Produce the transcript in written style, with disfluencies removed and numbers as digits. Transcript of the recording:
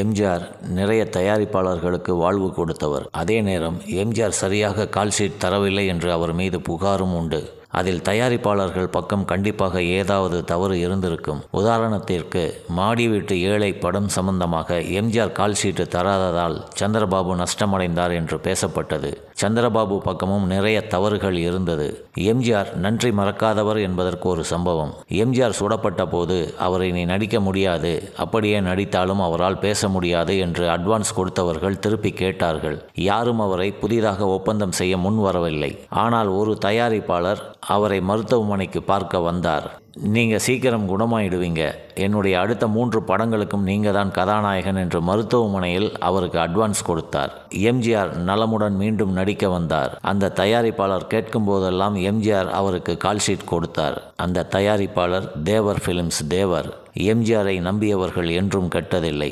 எம்ஜிஆர் நிறைய தயாரிப்பாளர்களுக்கு வாழ்வு கொடுத்தவர். அதே நேரம் எம்ஜிஆர் சரியாக கால்ஷீட் தரவில்லை என்று அவர் மீது புகாரும் உண்டு. அதில் தயாரிப்பாளர்கள் பக்கம் கண்டிப்பாக ஏதாவது தவறு இருந்திருக்கும். உதாரணத்திற்கு மாடி வீட்டு ஏழை படம் சம்பந்தமாக எம்ஜிஆர் கால்ஷீட்டு தராததால் சந்திரபாபு நஷ்டமடைந்தார் என்று பேசப்பட்டது. சந்திரபாபு பக்கமும் நிறைய தவறுகள் இருந்தது. எம்ஜிஆர் நன்றி மறக்காதவர் என்பதற்கு ஒரு சம்பவம். எம்ஜிஆர் சுடப்பட்ட போது அவரை நீ நடிக்க முடியாது, அப்படியே நடித்தாலும் அவரால் பேச முடியாது என்று அட்வான்ஸ் கொடுத்தவர்கள் திருப்பி கேட்டார்கள். யாரும் அவரை புதிதாக ஒப்பந்தம் செய்ய முன் வரவில்லை. ஆனால் ஒரு தயாரிப்பாளர் அவரை மருத்துவமனைக்கு பார்க்க வந்தார். நீங்கள் சீக்கிரம் குணமாயிடுவீங்க, என்னுடைய அடுத்த 3 படங்களுக்கும் நீங்கள் தான் கதாநாயகன் என்று மருத்துவமனையில் அவருக்கு அட்வான்ஸ் கொடுத்தார். எம்ஜிஆர் நலமுடன் மீண்டும் நடிக்க வந்தார். அந்த தயாரிப்பாளர் கேட்கும் போதெல்லாம் எம்ஜிஆர் அவருக்கு கால்ஷீட் கொடுத்தார். அந்த தயாரிப்பாளர் தேவர் ஃபிலிம்ஸ் தேவர். எம்ஜிஆரை நம்பியவர்கள் என்றும் கெட்டதில்லை.